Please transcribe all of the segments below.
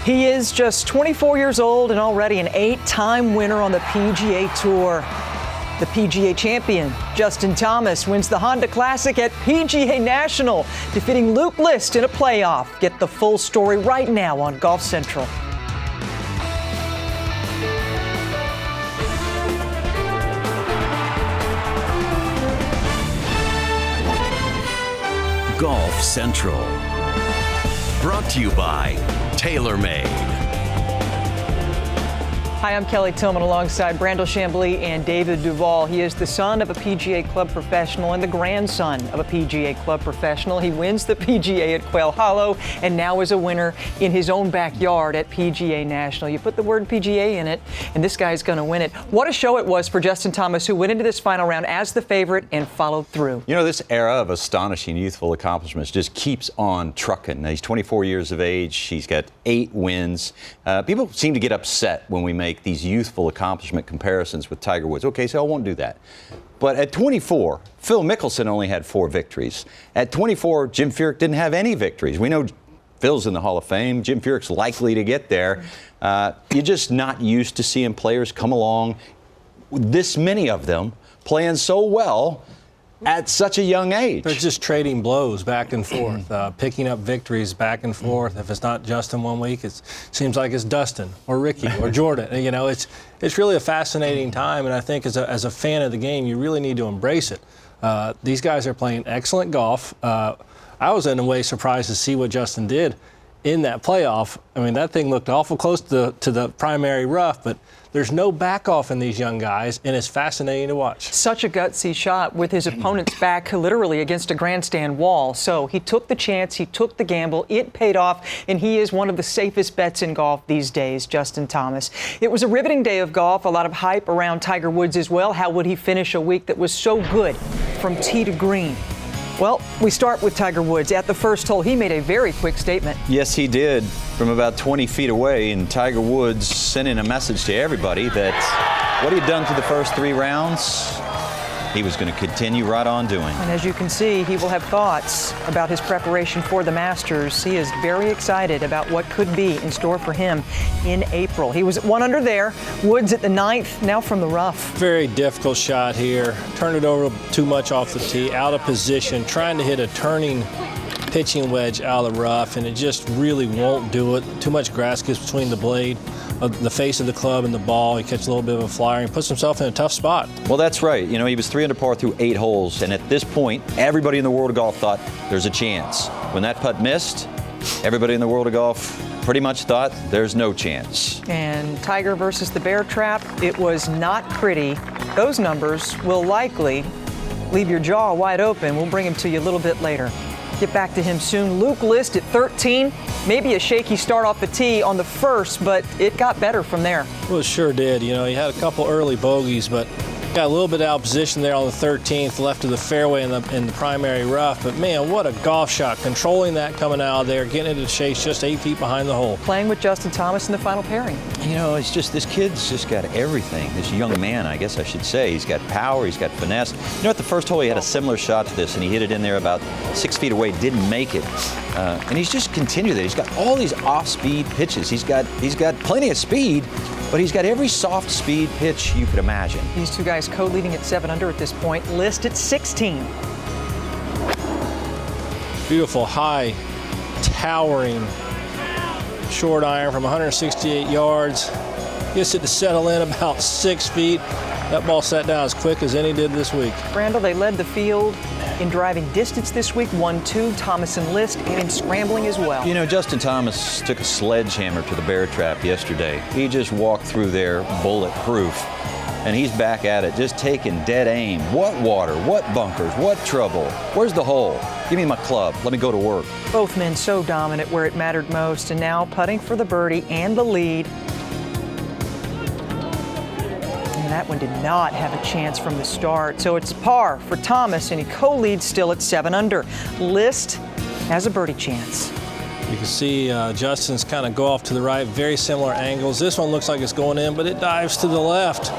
He is just 24 years old and already an 8-time winner on the PGA Tour. The PGA champion, Justin Thomas, wins the Honda Classic at PGA National, defeating Luke List in a playoff. Get the full story right now on Golf Central. Golf Central. Brought to you by TaylorMade. Hi, I'm Kelly Tillman alongside Brandel Chambly and David Duval. He is the son of a PGA Club professional and the grandson of a PGA Club professional. He wins the PGA at Quail Hollow and now is a winner in his own backyard at PGA National. You put the word PGA in it and this guy's going to win it. What a show it was for Justin Thomas, who went into this final round as the favorite and followed through. You know, this era of astonishing youthful accomplishments just keeps on trucking. Now, he's 24 years of age. He's got 8 wins. People seem to get upset when we make these youthful accomplishment comparisons with Tiger Woods. Okay, so I won't do that. But at 24, Phil Mickelson only had 4 victories. At 24, Jim Furyk didn't have any victories. We know Phil's in the Hall of Fame. Jim Furyk's likely to get there. You're just not used to seeing players come along, this many of them, playing so well at such a young age. They're just trading blows back and forth, picking up victories back and forth. If it's not Justin one week, it seems like it's Dustin or Ricky or Jordan. You know, it's really a fascinating time, and I think as a fan of the game, you really need to embrace it. These guys are playing excellent golf. I was in a way surprised to see what Justin did in that playoff. I mean, that thing looked awful close to the primary rough, but there's no back off in these young guys, and it's fascinating to watch. Such a gutsy shot with his opponent's back literally against a grandstand wall. So he took the chance, he took the gamble, it paid off, and he is one of the safest bets in golf these days, Justin Thomas. It was a riveting day of golf, a lot of hype around Tiger Woods as well. How would he finish a week that was so good from tee to green? Well, we start with Tiger Woods. At the first hole, he made a very quick statement. Yes, he did, from about 20 feet away, and Tiger Woods sending a message to everybody that what he'd done through the first 3 rounds, he was going to continue right on doing. And as you can see, he will have thoughts about his preparation for the Masters. He is very excited about what could be in store for him in April. He was at 1 under there. Woods at the 9th, now from the rough. Very difficult shot here. Turned it over too much off the tee, out of position, trying to hit a turning pitching wedge out of the rough, and it just really won't do it. Too much grass gets between the blade, the face of the club and the ball. He catches a little bit of a flyer and puts himself in a tough spot. Well, that's right. You know, he was 3 under par through 8 holes, and at this point, everybody in the world of golf thought there's a chance. When that putt missed, everybody in the world of golf pretty much thought there's no chance. And Tiger versus the bear trap, it was not pretty. Those numbers will likely leave your jaw wide open. We'll bring them to you a little bit later. Get back to him soon. Luke List at 13. Maybe a shaky start off the tee on the first, but it got better from there. Well, it sure did. You know, he had a couple early bogeys, but got a little bit out of position there on the 13th, left of the fairway in the primary rough. But, man, what a golf shot. Controlling that coming out of there, getting into the chase just 8 feet behind the hole. Playing with Justin Thomas in the final pairing. You know, it's just, this kid's just got everything. This young man, I guess I should say. He's got power, he's got finesse. You know, at the first hole, he had a similar shot to this, and he hit it in there about 6 feet away, didn't make it. And he's just continued that. He's got all these off-speed pitches. He's got plenty of speed, but he's got every soft speed pitch you could imagine. These two guys co-leading at 7 under at this point. List at 16. Beautiful, high, towering short iron from 168 yards. Gets it to settle in about 6 feet. That ball sat down as quick as any did this week. Brandel, they led the field in driving distance this week, 1-2. Thomas and List in scrambling as well. You know, Justin Thomas took a sledgehammer to the bear trap yesterday. He just walked through there bulletproof. And he's back at it, just taking dead aim. What water, what bunkers, what trouble? Where's the hole? Give me my club. Let me go to work. Both men so dominant where it mattered most, and now putting for the birdie and the lead. And that one did not have a chance from the start. So it's par for Thomas, and he co-leads still at 7 under. List has a birdie chance. You can see Justin's kind of go off to the right, very similar angles. This one looks like it's going in, but it dives to the left.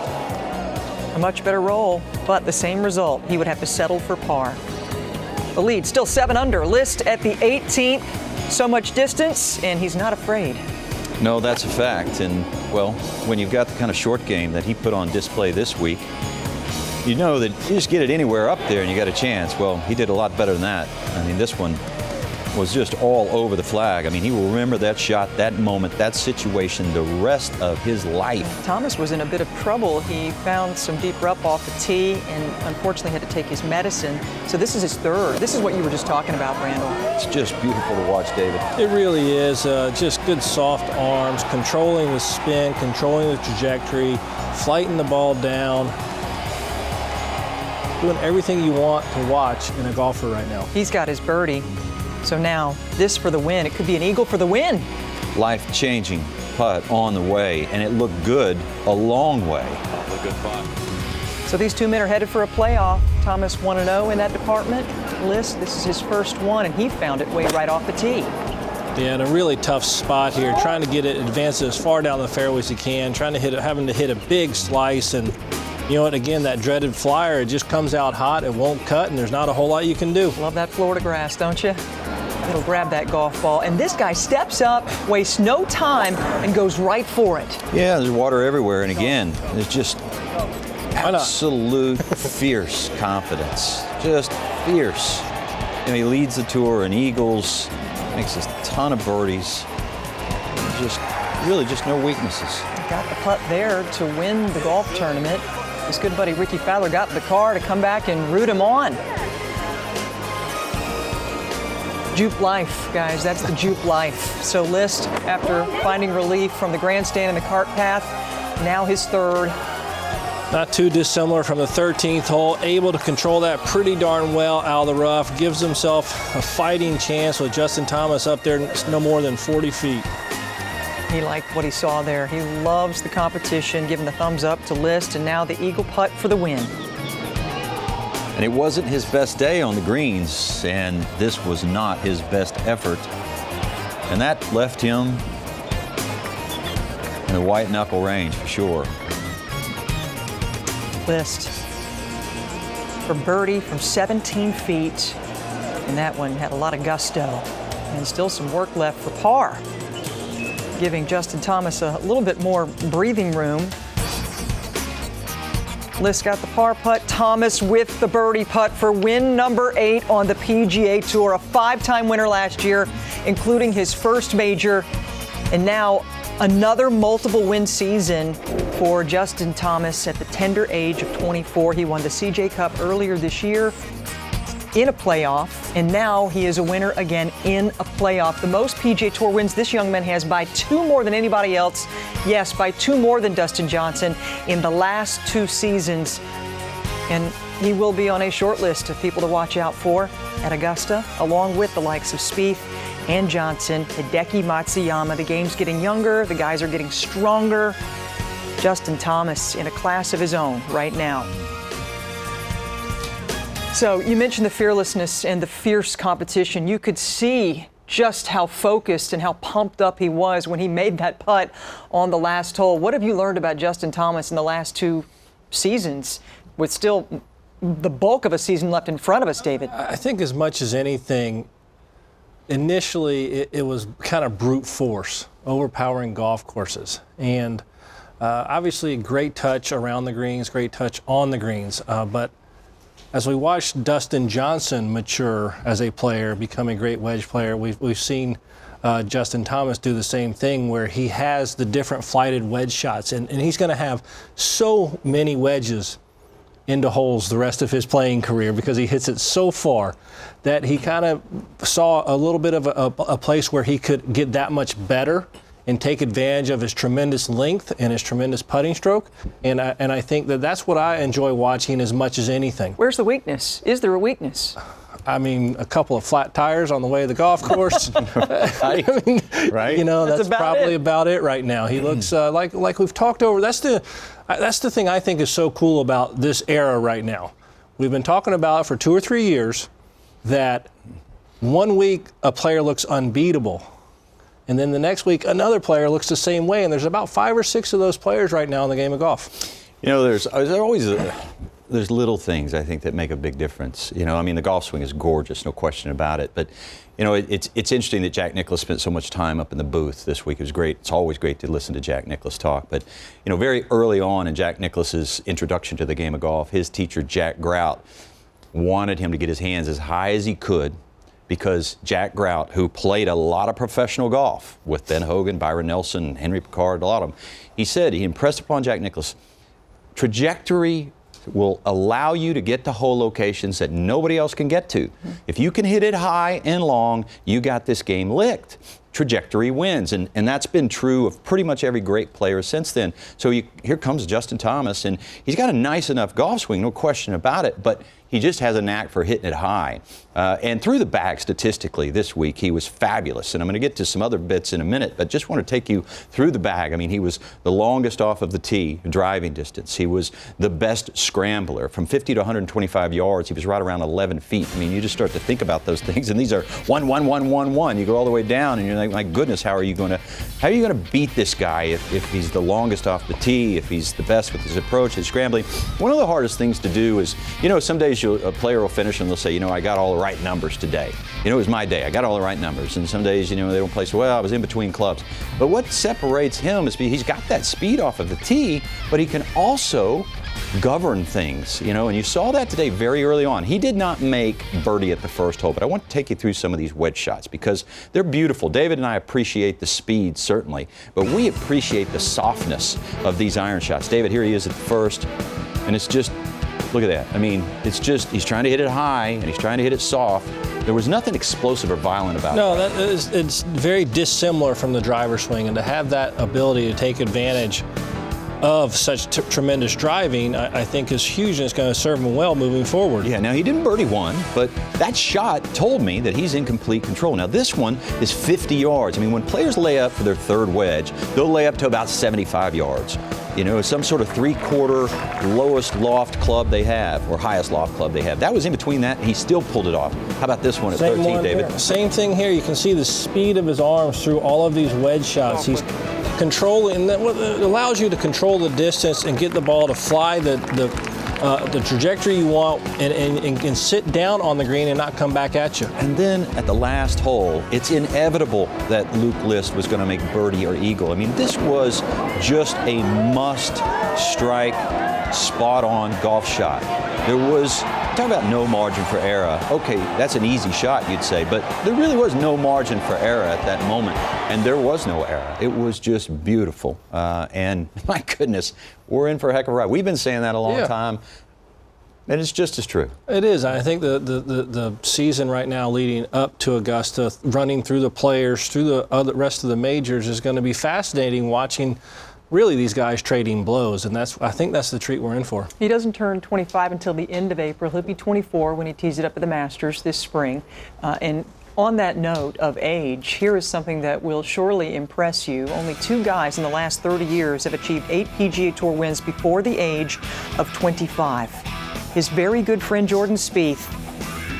A much better roll, but the same result. He would have to settle for par. The lead still 7 under. List at the 18th. So much distance, and he's not afraid. No, that's a fact. And, well, when you've got the kind of short game that he put on display this week, you know that you just get it anywhere up there and you got a chance. Well, he did a lot better than that. I mean, this one was just all over the flag. I mean, he will remember that shot, that moment, that situation the rest of his life. Thomas was in a bit of trouble. He found some deep rough off the tee and unfortunately had to take his medicine. So this is his third. This is what you were just talking about, Randall. It's just beautiful to watch, David. It really is. Just good soft arms, controlling the spin, controlling the trajectory, flighting the ball down. Doing everything you want to watch in a golfer right now. He's got his birdie. So now, this for the win. It could be an eagle for the win. Life-changing putt on the way, and it looked good a long way. Good putt. So these two men are headed for a playoff. Thomas 1-0 in that department list. This is his first one, and he found it way right off the tee. Yeah, in a really tough spot here, trying to get it advanced as far down the fairway as he can, trying to hit it, having to hit a big slice, and you know what, again, that dreaded flyer, it just comes out hot, it won't cut, and there's not a whole lot you can do. Love that Florida grass, don't you? It'll grab that golf ball. And this guy steps up, wastes no time, and goes right for it. Yeah, there's water everywhere, and again, there's just absolute fierce confidence. Just fierce. And he leads the tour in eagles, makes a ton of birdies. Just, really just no weaknesses. Got the putt there to win the golf tournament. His good buddy Ricky Fowler got in the car to come back and root him on. Jupe life, guys, that's the Jupe life. So List, after finding relief from the grandstand and the cart path, now his third. Not too dissimilar from the 13th hole, able to control that pretty darn well out of the rough, gives himself a fighting chance with Justin Thomas up there no more than 40 feet. He liked what he saw there. He loves the competition, giving the thumbs up to List, and now the eagle putt for the win. And it wasn't his best day on the greens, and this was not his best effort. And that left him in the white knuckle range for sure. List for birdie from 17 feet, and that one had a lot of gusto. And still some work left for par, giving Justin Thomas a little bit more breathing room. List got the par putt. Thomas with the birdie putt for win number 8 on the PGA Tour. A 5-time winner last year, including his first major. And now another multiple win season for Justin Thomas at the tender age of 24. He won the CJ Cup earlier this year in a playoff, and now he is a winner again in a playoff. The most PGA Tour wins this young man has by 2 more than anybody else. Yes, by 2 more than Dustin Johnson in the last 2 seasons. And he will be on a short list of people to watch out for at Augusta, along with the likes of Spieth and Johnson, Hideki Matsuyama. The game's getting younger, the guys are getting stronger. Justin Thomas in a class of his own right now. So you mentioned the fearlessness and the fierce competition. You could see just how focused and how pumped up he was when he made that putt on the last hole. What have you learned about Justin Thomas in the last 2 seasons, with still the bulk of a season left in front of us, David? I think as much as anything, initially it was kind of brute force, overpowering golf courses. And obviously great touch around the greens, great touch on the greens, but as we watched Dustin Johnson mature as a player, become a great wedge player, we've seen Justin Thomas do the same thing, where he has the different flighted wedge shots, and he's going to have so many wedges into holes the rest of his playing career, because he hits it so far that he kind of saw a little bit of a place where he could get that much better and take advantage of his tremendous length and his tremendous putting stroke. And I think that's what I enjoy watching as much as anything. Where's the weakness? Is there a weakness? I mean, a couple of flat tires on the way to the golf course. I mean, right? You know, that's probably about it right now. He looks like we've talked over. That's the thing I think is so cool about this era right now. We've been talking about it for 2 or 3 years, that one week a player looks unbeatable, and then the next week another player looks the same way. And there's about 5 or 6 of those players right now in the game of golf. You know, there's always there's little things I think that make a big difference. You know, I mean, the golf swing is gorgeous, no question about it. But, you know, it's interesting that Jack Nicklaus spent so much time up in the booth this week. It was great. It's always great to listen to Jack Nicklaus talk. But, you know, very early on in Jack Nicklaus's introduction to the game of golf, his teacher, Jack Grout, wanted him to get his hands as high as he could, because Jack Grout, who played a lot of professional golf with Ben Hogan, Byron Nelson, Henry Picard, a lot of them, he said, he impressed upon Jack Nicklaus, trajectory will allow you to get to hole locations that nobody else can get to. If you can hit it high and long, you got this game licked. Trajectory wins, and that's been true of pretty much every great player since then. So here comes Justin Thomas, and he's got a nice enough golf swing, no question about it, but he just has a knack for hitting it high. And through the bag, statistically, this week, he was fabulous. And I'm going to get to some other bits in a minute, but just want to take you through the bag. I mean, he was the longest off of the tee, driving distance. He was the best scrambler. From 50 to 125 yards, he was right around 11 feet. I mean, you just start to think about those things, and these are 1, 1, 1, 1, 1. You go all the way down, and you're like, my goodness, how are you going to beat this guy if he's the longest off the tee, if he's the best with his approach, his scrambling? One of the hardest things to do is, you know, some days a player will finish and they'll say, you know, I got all the right numbers today. You know, it was my day. I got all the right numbers. And some days, you know, they don't play so well. I was in between clubs. But what separates him is he's got that speed off of the tee, but he can also govern things, you know, and you saw that today very early on. He did not make birdie at the first hole, but I want to take you through some of these wedge shots because they're beautiful. David and I appreciate the speed, certainly, but we appreciate the softness of these iron shots. David, here he is at the first, and it's just, look at that. I mean, it's just, he's trying to hit it high, and he's trying to hit it soft. There was nothing explosive or violent about it. No, it's very dissimilar from the driver swing, and to have that ability to take advantage of such tremendous driving, I think is huge, and it's going to serve him well moving forward. Yeah, now he didn't birdie one, but that shot told me that he's in complete control. Now this one is 50 yards. I mean, when players lay up for their third wedge, they'll lay up to about 75 yards. You know, some sort of three-quarter lowest loft club they have, or highest loft club they have. That was in between that, and he still pulled it off. How about this one at 13, David? Here. Same thing here. You can see the speed of his arms through all of these wedge shots. He's controlling, that allows you to control the distance and get the ball to fly the trajectory you want and sit down on the green and not come back at you. And then at the last hole, it's inevitable that Luke List was going to make birdie or eagle. I mean, this was just a must-strike, spot-on golf shot. There was, talk about no margin for error. Okay, that's an easy shot, you'd say, but there really was no margin for error at that moment, and there was no error. It was just beautiful, and my goodness, we're in for a heck of a ride. We've been saying that a long time, and it's just as true. It is. I think the season right now leading up to Augusta, running through the players, through the rest of the majors, is going to be fascinating watching really these guys trading blows, and I think that's the treat we're in for. He doesn't turn 25 until the end of April. He'll be 24 when he tees it up at the Masters this spring. And on that note of age, here is something that will surely impress you. Only 2 guys in the last 30 years have achieved 8 PGA Tour wins before the age of 25. His very good friend Jordan Spieth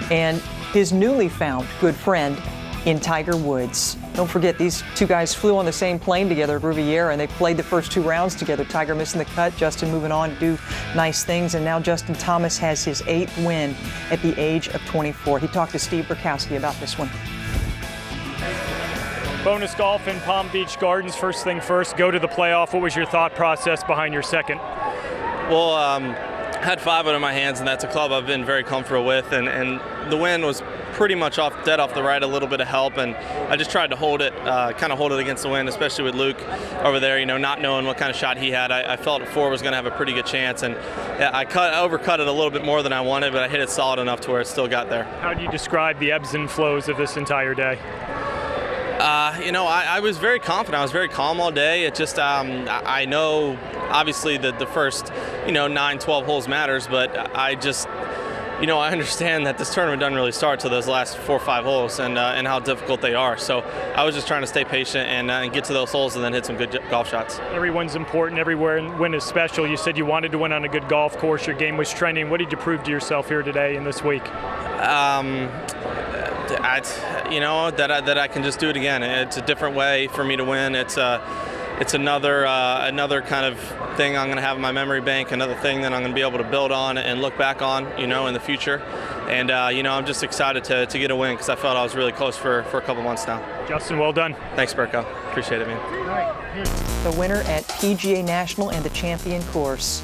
and his newly found good friend in Tiger Woods. Don't forget, these 2 guys flew on the same plane together at Riviera, and they played the first 2 rounds together. Tiger missing the cut, Justin moving on to do nice things, and now Justin Thomas has his 8th win at the age of 24. He talked to Steve Burkowski about this one. Bonus golf in Palm Beach Gardens. First thing first, go to the playoff. What was your thought process behind your second? Well, I had 5 out of my hands, and that's a club I've been very comfortable with, and the win was pretty much dead off the right, a little bit of help, and I just tried to hold it against the wind, especially with Luke over there, you know, not knowing what kind of shot he had. I felt 4 was going to have a pretty good chance, and I overcut it a little bit more than I wanted, but I hit it solid enough to where it still got there. How do you describe the ebbs and flows of this entire day? You know, I was very confident. I was very calm all day. It just, I know, obviously, the first, 9, 12 holes matters, but I just, I understand that this tournament doesn't really start till those last 4 or 5 holes and how difficult they are. So I was just trying to stay patient and get to those holes and then hit some good golf shots. Every win's important. Every win is special. You said you wanted to win on a good golf course. Your game was trending. What did you prove to yourself here today and this week? That I can just do it again. It's a different way for me to win. It's it's another kind of thing I'm going to have in my memory bank, another thing that I'm going to be able to build on and look back on, in the future. And, I'm just excited to get a win because I felt I was really close for a couple months now. Justin, well done. Thanks, Berko. Appreciate it, man. The winner at PGA National and the champion course,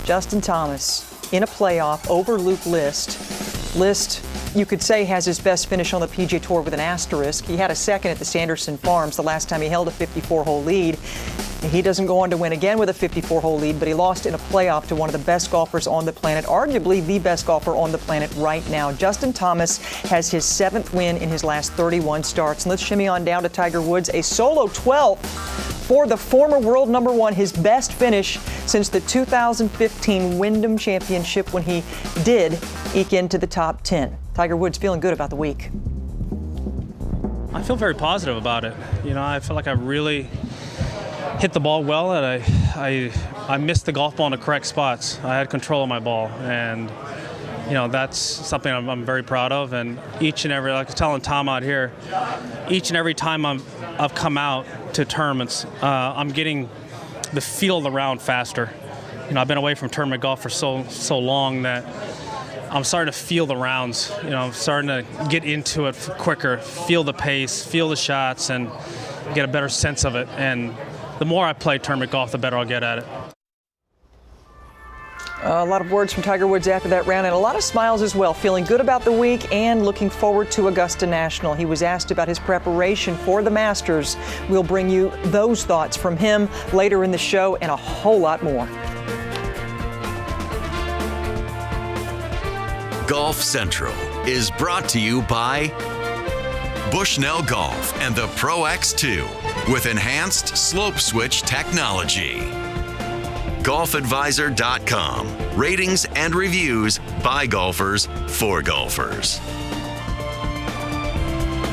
Justin Thomas, in a playoff over Luke List. List, you could say, has his best finish on the PGA Tour with an asterisk. He had a second at the Sanderson Farms the last time he held a 54-hole lead. He doesn't go on to win again with a 54-hole lead, but he lost in a playoff to one of the best golfers on the planet, arguably the best golfer on the planet right now. Justin Thomas has his 7th win in his last 31 starts. And let's shimmy on down to Tiger Woods, a solo 12th for the former world number 1, his best finish since the 2015 Wyndham Championship when he did eke into the top 10. Tiger Woods feeling good about the week. I feel very positive about it. I feel like I really hit the ball well, and I missed the golf ball in the correct spots. I had control of my ball, and that's something I'm very proud of. And each and every, like I was telling Tom out here, each and every time I've come out to tournaments, I'm getting the feel of the round faster. I've been away from tournament golf for so long that I'm starting to feel the rounds. I'm starting to get into it quicker, feel the pace, feel the shots, and get a better sense of it. And the more I play tournament golf, the better I'll get at it. A lot of words from Tiger Woods after that round, and a lot of smiles as well, feeling good about the week and looking forward to Augusta National. He was asked about his preparation for the Masters. We'll bring you those thoughts from him later in the show and a whole lot more. Golf Central is brought to you by Bushnell Golf and the Pro X2 with enhanced slope switch technology. GolfAdvisor.com. Ratings and reviews by golfers for golfers.